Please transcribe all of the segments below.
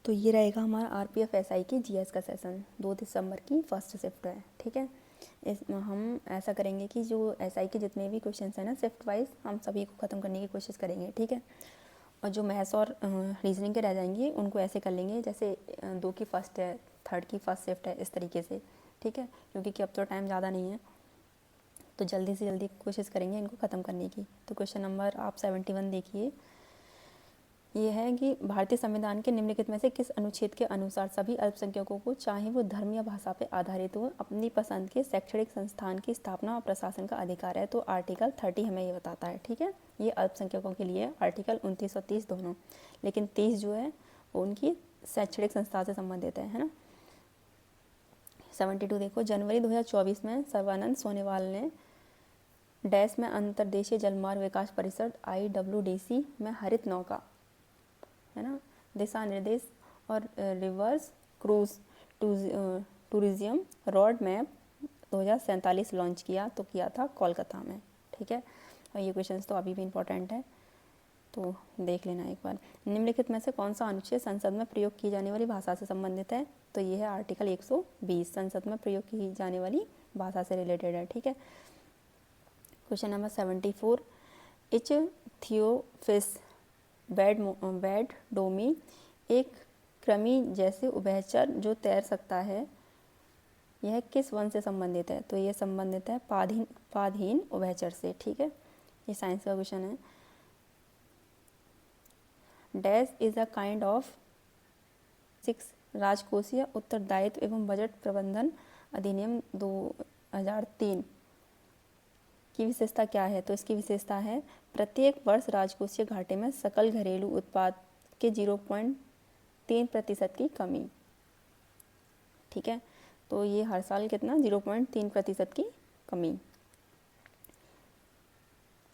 तो ये रहेगा हमारा आरपीएफ एसआई की जीएस का सेशन, 2 दिसंबर की फर्स्ट शिफ्ट है, ठीक है। इसमें हम ऐसा करेंगे कि जो एसआई के जितने भी क्वेश्चन हैं ना शिफ्ट वाइज हम सभी को ख़त्म करने की कोशिश करेंगे, ठीक है। और जो मैथ्स और रीजनिंग के रह जाएंगे उनको ऐसे कर लेंगे जैसे 2 की फर्स्ट है, 3rd की फर्स्ट शिफ्ट है, इस तरीके से, ठीक है। क्योंकि कि अब तो टाइम ज़्यादा नहीं है, तो जल्दी से जल्दी कोशिश करेंगे इनको ख़त्म करने की। तो क्वेश्चन नंबर आप 71 देखिए, ये है कि भारतीय संविधान के निम्नलिखित में से किस अनुच्छेद के अनुसार सभी अल्पसंख्यकों को, चाहे वो धर्म या भाषा पर आधारित हो, अपनी पसंद के शैक्षणिक संस्थान की स्थापना और प्रशासन का अधिकार है। तो आर्टिकल 30 हमें ये बताता है, ठीक है। ये अल्पसंख्यकों के लिए आर्टिकल 29 और 30 दोनों, लेकिन 30 जो है वो उनकी शैक्षणिक संस्था से संबंधित है ना। 72 देखो, जनवरी 2024 में सर्बानंद सोनोवाल ने डैश में अंतर्देशीय जलमार्ग विकास परिषद IWDC में हरित नौका, है ना, दिशा निर्देश और reverse cruise tourism road map 2047 launch किया, तो किया था कोलकाता में, ठीक है। और ये क्वेश्चंस तो अभी भी इम्पोर्टेंट है, तो देख लेना एक बार। निम्नलिखित में से कौन सा अनुच्छेद संसद में प्रयोग की जाने वाली भाषा से संबंधित है? तो ये है आर्टिकल 120, संसद में प्रयोग की जाने वाली भाषा से रिलेटेड है, ठीक है। क्वेश्चन नंबर 74, इच थियोफिस बैड डोमी एक कृमि जैसे उभयचर जो तैर सकता है, यह किस वन से संबंधित है? तो ये संबंधित है पादहीन उभयचर से, ठीक है। ये साइंस का क्वेश्चन है। Dash is a kind of 6 राजकोषीय उत्तरदायित्व एवं बजट प्रबंधन अधिनियम 2003 की विशेषता क्या है? तो इसकी विशेषता है प्रत्येक वर्ष राजकोषीय घाटे में सकल घरेलू उत्पाद के 0.3% की कमी, ठीक है। तो ये हर साल कितना 0.3% की कमी।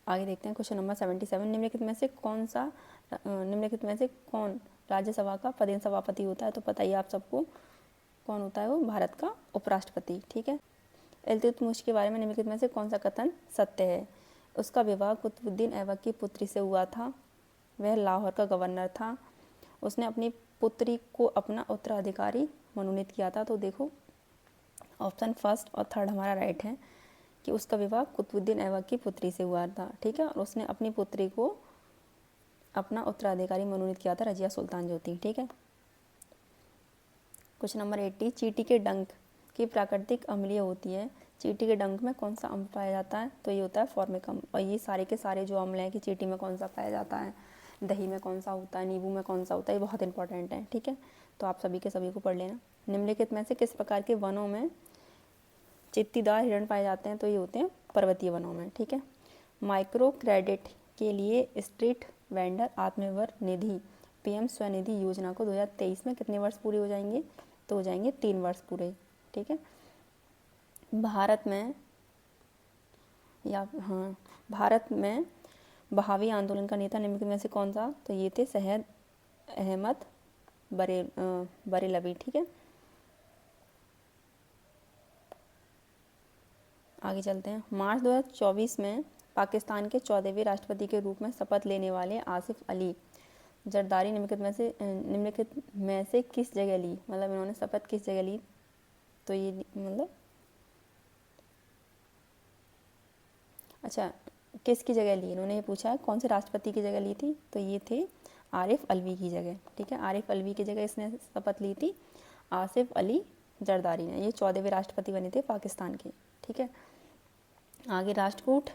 आगे देखते हैं क्वेश्चन नंबर 77, निम्नलिखित में से कौन राज्यसभा का पदेन सभापति होता है? तो पता ही आप सबको कौन होता है, वो भारत का उपराष्ट्रपति, ठीक है। इल्तुतमिश के बारे में निम्नलिखित में से कौन सा कथन सत्य है? उसका विवाह कुतुबुद्दीन ऐबक की पुत्री से हुआ था, वह लाहौर का गवर्नर था, उसने अपनी पुत्री को अपना उत्तराधिकारी मनोनीत किया था। तो देखो ऑप्शन फर्स्ट और थर्ड हमारा राइट है कि उसका विवाह कुतुबुद्दीन ऐबक की पुत्री से हुआ था, ठीक है। और उसने अपनी पुत्री को अपना उत्तराधिकारी मनोनीत किया था, रजिया सुल्तान जो थी, ठीक है। क्वेश्चन नंबर 80, चींटी के डंक की प्राकृतिक अम्लीय होती है, चींटी के डंक में कौन सा अम्ल पाया जाता है? तो ये होता है फॉर्मिक अम्ल। और ये सारे के सारे जो अम्ल हैं कि चींटी में कौन सा पाया जाता है, दही में कौन सा होता है, नींबू में कौन सा होता है, ये बहुत इंपॉर्टेंट है, ठीक है। तो आप सभी के सभी को पढ़ लेना। निम्नलिखित में से किस प्रकार के वनों में चित्तीदार हिरण पाए जाते हैं? तो ये होते हैं पर्वतीय वनों में, ठीक है। माइक्रो क्रेडिट के लिए street vendor Atmanirbhar Nidhi PM Svanidhi योजना को 2023 में कितने वर्ष पूरे हो जाएंगे? तो हो जाएंगे 3 वर्ष पूरे, ठीक है। भारत में बहावी आंदोलन का नेता निम्नलिखित में से कौन था? तो ये थे सैयद अहमद बरेलवी, ठीक है। आगे चलते हैं। मार्च 2024 में पाकिस्तान के 14वें राष्ट्रपति के रूप में शपथ लेने वाले आसिफ अली जरदारी निम्नलिखित में से किस जगह ली? मतलब इन्होंने शपथ किस जगह ली? तो ये मतलब अच्छा किसकी जगह ली इन्होंने, ये पूछा है कौन से राष्ट्रपति की जगह ली थी? तो ये थे आरिफ अलवी की जगह, ठीक है। आरिफ अलवी की जगह इसने शपथ ली थी आसिफ अली जरदारी ने। ये 14वें राष्ट्रपति बने थे पाकिस्तान के, ठीक है। आगे राष्ट्रकूट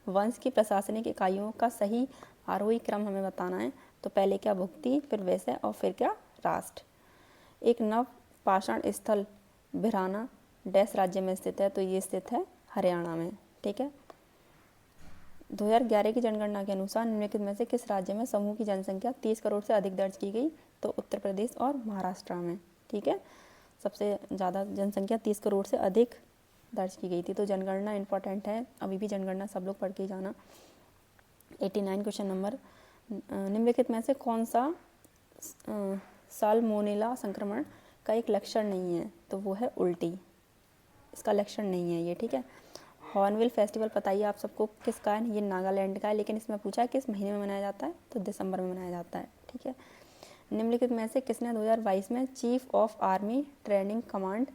वंश की प्रशासनिक इकाइयों का सही आरोही क्रम हमें बताना है। तो पहले क्या भुक्ति, फिर वैश्य और फिर क्या राष्ट्र। एक नव पाषाण स्थल भिराना डैश राज्य में स्थित है? तो ये स्थित है हरियाणा में, ठीक है। 2011 की जनगणना के अनुसार निम्नलिखित में से किस राज्य में समूह की जनसंख्या 30 करोड़ से अधिक दर्ज की गई? तो उत्तर प्रदेश और महाराष्ट्र में, ठीक है। सबसे ज़्यादा जनसंख्या 30 करोड़ से अधिक दर्ज की गई थी। तो जनगणना इंपॉर्टेंट है, अभी भी जनगणना सब लोग पढ़ के जाना। 89 क्वेश्चन नंबर, निम्नलिखित में से कौन सा साल्मोनेला संक्रमण का एक लक्षण नहीं है? तो वो है उल्टी, इसका लक्षण नहीं है ये, ठीक है। हॉर्नबिल फेस्टिवल पता ही आप सबको किसका है, ये नागालैंड का है, लेकिन इसमें पूछा है किस महीने में मनाया जाता है? तो दिसंबर में मनाया जाता है, ठीक है। निम्नलिखित में से किसने 2022 में chief of army training command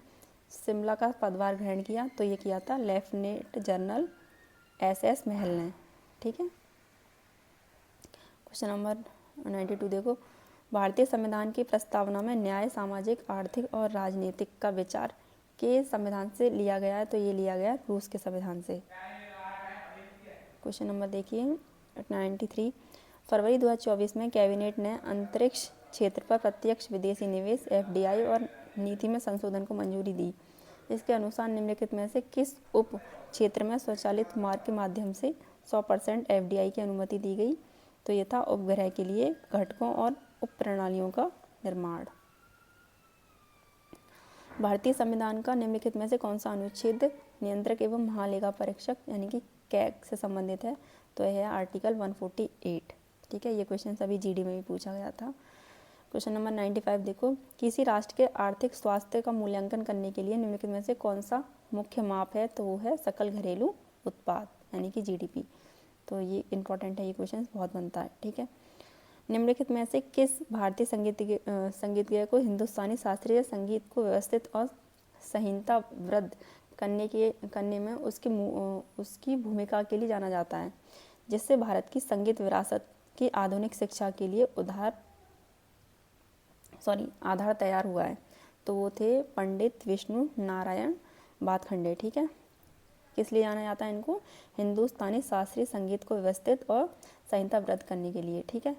Shimla का पदभार ग्रहण किया? तो ये किया था लेफ्टिनेंट जनरल एस महल ने। ठीक है। क्वेश्चन नंबर 92 देखो, भारतीय संविधान की प्रस्तावना में न्याय, सामाजिक, आर्थिक और राजनीतिक का विचार के संविधान से लिया गया है? तो ये लिया गया रूस के संविधान से। क्वेश्चन नंबर देखिए 93, फरवरी 2024 में कैबिनेट ने अंतरिक्ष क्षेत्र पर प्रत्यक्ष विदेशी निवेश FDI और नीति में संशोधन को मंजूरी दी। इसके अनुसार निम्नलिखित में से किस उप क्षेत्र में स्वचालित मार्ग के माध्यम से 100% FDI की अनुमति दी गई? तो ये था उपग्रह के लिए घटकों और उप प्रणालियों का निर्माण। भारतीय संविधान का निम्नलिखित में से कौन सा अनुच्छेद नियंत्रक एवं महालेखा परीक्षक यानी कि कैग से संबंधित है? तो यह है आर्टिकल 148। ठीक है, ये क्वेश्चन सभी GD में भी पूछा गया था। क्वेश्चन नंबर 95 देखो, किसी राष्ट्र के आर्थिक स्वास्थ्य का मूल्यांकन करने के लिए निम्नलिखित में से कौन सा मुख्य माप है? तो वो है सकल घरेलू उत्पाद यानी कि GDP। तो ये इंपॉर्टेंट है, ये क्वेश्चन बहुत बनता है। ठीक है। निम्नलिखित में से किस भारतीय संगीतज्ञ को हिंदुस्तानी शास्त्रीय संगीत को व्यवस्थित और संहिताबद्ध करने में उसकी भूमिका के लिए जाना जाता है, जिससे भारत की संगीत विरासत की आधुनिक शिक्षा के लिए आधार तैयार हुआ है? तो वो थे पंडित विष्णु नारायण भातखंडे। ठीक है। किस लिए जाना जाता है इनको? हिंदुस्तानी शास्त्रीय संगीत को व्यवस्थित और संहिताबद्ध करने के लिए। ठीक है।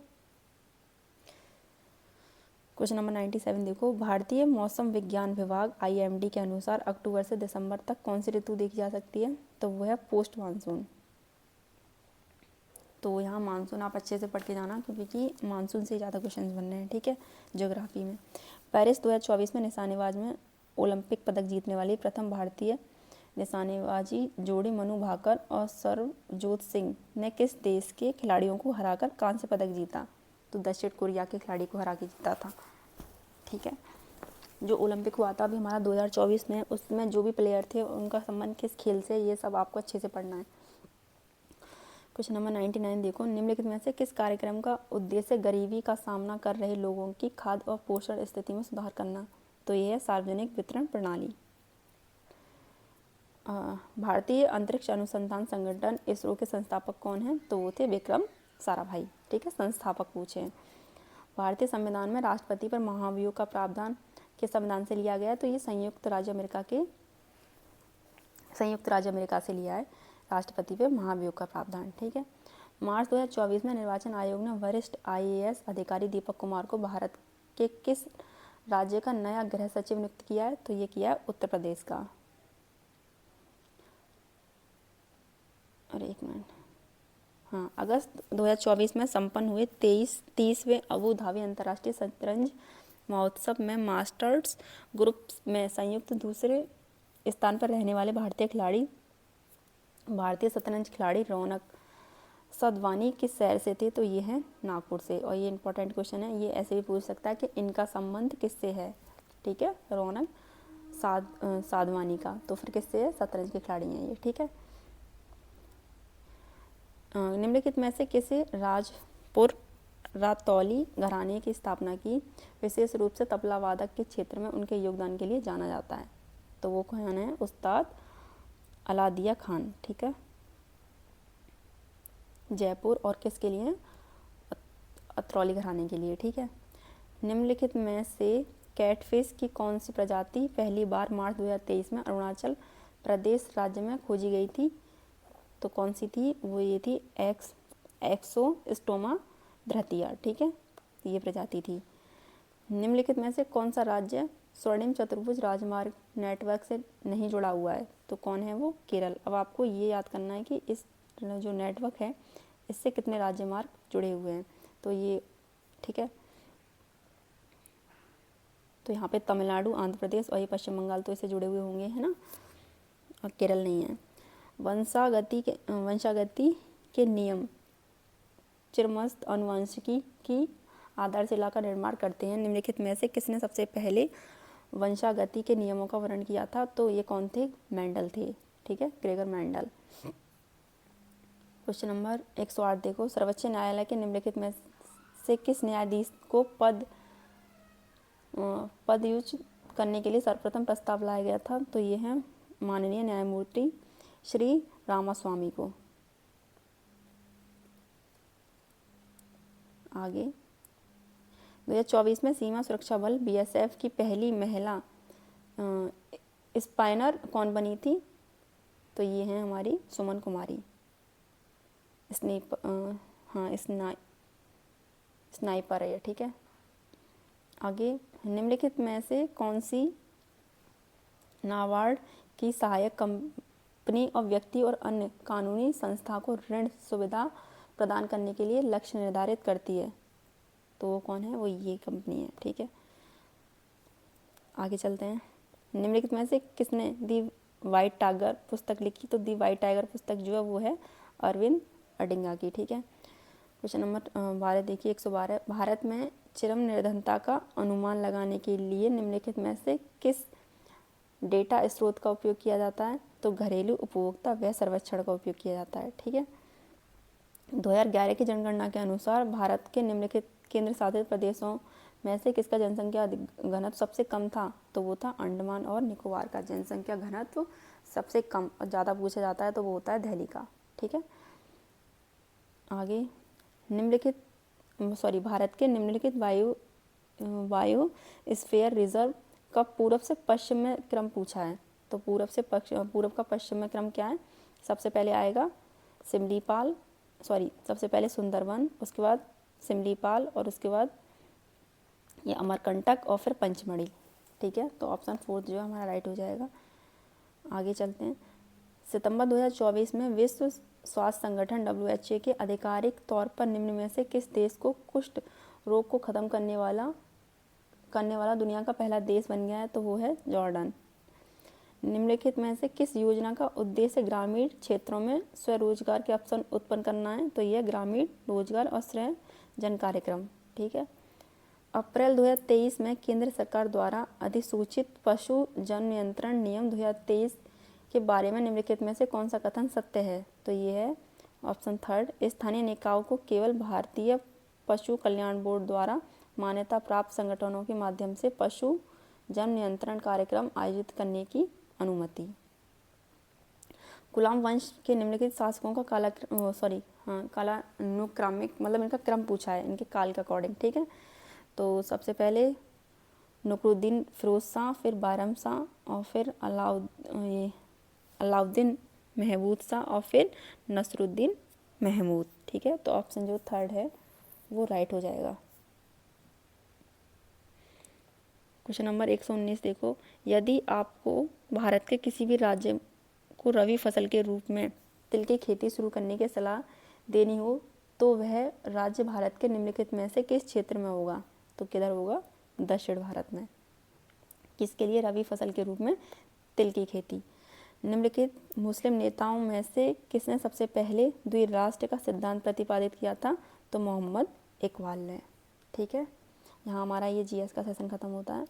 क्वेश्चन नंबर 97 देखो, भारतीय मौसम विज्ञान विभाग IMD के अनुसार अक्टूबर से दिसंबर तक कौन सी ऋतु देखी जा सकती है? तो वो है पोस्ट मानसून। तो यहाँ मानसून आप अच्छे से पढ़ के जाना, क्योंकि मानसून से ज़्यादा क्वेश्चन बन रहे हैं। ठीक है। ज्योग्राफी में पेरिस 2024 में निशानेबाज में ओलंपिक पदक जीतने वाली प्रथम भारतीय निशानेबाजी जोड़ी मनु भाकर और सरबजोत सिंह ने किस देश के खिलाड़ियों को हराकर कांस्य पदक जीता? तो दक्षिण कोरिया के खिलाड़ी को हरा के जीता था। ठीक है। जो ओलंपिक हुआ था अभी हमारा 2024 में, उसमें जो भी प्लेयर थे उनका संबंध किस खेल से, ये सब आपको अच्छे से पढ़ना है। क्वेश्चन नंबर 99 देखो, निम्नलिखित में से किस कार्यक्रम का उद्देश्य गरीबी का सामना कर रहे लोगों की खाद्य और पोषण स्थिति में सुधार करना? तो ये है सार्वजनिक वितरण प्रणाली। भारतीय अंतरिक्ष अनुसंधान संगठन ISRO के संस्थापक कौन हैं? तो वो थे विक्रम साराभाई। ठीक है, संस्थापक पूछे। भारतीय संविधान में राष्ट्रपति पर महाभियोग का प्रावधान किस संविधान से लिया गया है? तो ये संयुक्त राज्य अमेरिका से लिया है, राष्ट्रपति पे महाभियोग का प्रावधान। ठीक है। मार्च 2024 में निर्वाचन आयोग ने वरिष्ठ IAS अधिकारी दीपक कुमार को भारत के किस राज्य का नया गृह सचिव नियुक्त किया है? तो ये किया है उत्तर प्रदेश का। एक मिनट, हाँ, अगस्त 2024 में संपन्न हुए 30वें अबू धाबी अंतर्राष्ट्रीय शतरंज महोत्सव में मास्टर्स ग्रुप में संयुक्त दूसरे स्थान पर रहने वाले भारतीय शतरंज खिलाड़ी रौनक साधवानी किस शहर से थे? तो ये है नागपुर से। और ये इंपॉर्टेंट क्वेश्चन है, ये ऐसे भी पूछ सकता है कि इनका संबंध किससे है? ठीक है, रौनक साधवानी का। तो फिर किससे है? शतरंज के खिलाड़ी हैं ये। ठीक है। निम्नलिखित में से किसे राजपुर रातौली घराने की स्थापना की विशेष रूप से तबला वादक के क्षेत्र में उनके योगदान के लिए जाना जाता है? तो वो कौन है? उस्ताद अलादिया खान। ठीक है। जयपुर और किसके लिए? अतरौली घराने के लिए। ठीक है। निम्नलिखित में से कैटफिश की कौन सी प्रजाति पहली बार मार्च 2023 में अरुणाचल प्रदेश राज्य में खोजी गई थी? तो कौन सी थी? वो ये थी एक्सोस्टोमा धृतिया। ठीक है, ये प्रजाति थी। निम्नलिखित में से कौन सा राज्य स्वर्णिम चतुर्भुज राजमार्ग नेटवर्क से नहीं जुड़ा हुआ है? तो कौन है वो? केरल। अब आपको ये याद करना है कि इस जो नेटवर्क है इससे कितने राज्य मार्ग जुड़े हुए हैं। तो ये ठीक है, तो यहाँ पे तमिलनाडु, आंध्र प्रदेश और ये पश्चिम बंगाल तो इससे जुड़े हुए होंगे, है ना, और केरल नहीं है। वंशागति के नियम चिरमस्त अनुवांशिकी की आधारशिला का निर्माण करते हैं। निम्नलिखित में से किसने सबसे पहले वंशागति के नियमों का वर्णन किया था? तो ये कौन थे? मेंडल थे। ठीक है, ग्रेगर मेंडल। क्वेश्चन नंबर 108 देखो, सर्वोच्च न्यायालय के निम्नलिखित में से किस न्यायाधीश को पद पदच्युत करने के लिए सर्वप्रथम प्रस्ताव लाया गया था, तो ये है माननीय न्यायमूर्ति श्री रामास्वामी को। आगे 2024 में सीमा सुरक्षा बल बीएसएफ की पहली महिला स्पाइनर कौन बनी थी, तो ये हैं हमारी सुमन कुमारी। स्नाइपर है, ठीक है। आगे निम्नलिखित में से कौन सी नाबार्ड की सहायक कंपनी और व्यक्ति और अन्य कानूनी संस्था को ऋण सुविधा प्रदान करने के लिए लक्ष्य निर्धारित करती है, तो वो कौन है, वो ये कंपनी है, ठीक है। आगे चलते हैं। निम्नलिखित में से किसने दी वाइट टाइगर पुस्तक लिखी, तो दी वाइट टाइगर पुस्तक जो है वो है अरविंद अडिगा की, ठीक है। क्वेश्चन नंबर 12 देखिए 112। भारत में चरम निर्धनता का अनुमान लगाने के लिए निम्नलिखित में से किस डेटा स्रोत का उपयोग किया जाता है, तो घरेलू उपभोक्ता व्यय सर्वेक्षण का उपयोग किया जाता है, ठीक है। 2011 की जनगणना के अनुसार भारत के निम्नलिखित केंद्र शासित प्रदेशों में से किसका जनसंख्या घनत्व सबसे कम था, तो वो था अंडमान और निकोबार का जनसंख्या घनत्व सबसे कम और ज़्यादा पूछा जाता है तो वो होता है दिल्ली का, ठीक है। आगे भारत के निम्नलिखित वायु स्फीयर रिजर्व का पूर्व से पश्चिम में क्रम पूछा है, तो पूर्व का पश्चिम में क्रम क्या है, सबसे पहले आएगा सबसे पहले सुंदरवन, उसके बाद सिमलीपाल और उसके बाद ये अमरकंटक और फिर पंचमढ़ी, ठीक है। तो ऑप्शन 4 जो है हमारा राइट हो जाएगा। आगे चलते हैं। सितंबर 2024 में विश्व स्वास्थ्य संगठन WHO के आधिकारिक तौर पर निम्न में से किस देश को कुष्ठ रोग को ख़त्म करने वाला दुनिया का पहला देश बन गया है, तो वो है जॉर्डन। निम्नलिखित में से किस योजना का उद्देश्य ग्रामीण क्षेत्रों में स्वरोजगार के अवसर उत्पन्न करना है, तो यह ग्रामीण रोजगार और सृजन कार्यक्रम, ठीक है। अप्रैल 2023 में केंद्र सरकार द्वारा अधिसूचित पशु जन्म नियंत्रण नियम 2023 के बारे में निम्नलिखित में से कौन सा कथन सत्य है, तो ये है ऑप्शन 3 स्थानीय निकायों को केवल भारतीय पशु कल्याण बोर्ड द्वारा मान्यता प्राप्त संगठनों के माध्यम से पशु जन्म नियंत्रण कार्यक्रम आयोजित करने की अनुमति। गुलाम वंश के निम्नलिखित शासकों का कालानुक्रमिक मतलब इनका क्रम पूछा है, इनके काल के अकॉर्डिंग, ठीक है। तो सबसे पहले नकरुद्दीन फिरोज शाह, फिर बैरम शाह और फिर अलाउद्दीन महमूद शाह और फिर नसरुद्दीन महमूद, ठीक है। तो ऑप्शन जो 3 है वो राइट हो जाएगा। क्वेश्चन नंबर 119 देखो, यदि आपको भारत के किसी भी राज्य को रबी फसल के रूप में तिल की खेती शुरू करने की सलाह देनी हो, तो वह राज्य भारत के निम्नलिखित में से किस क्षेत्र में होगा, तो किधर होगा, दक्षिण भारत में। किसके लिए रबी फसल के रूप में तिल की खेती। निम्नलिखित मुस्लिम नेताओं में से किसने सबसे पहले द्विराष्ट्र का सिद्धांत प्रतिपादित किया था, तो मोहम्मद इकबाल ने, ठीक है। यहाँ हमारा ये GS का सेशन खत्म होता है।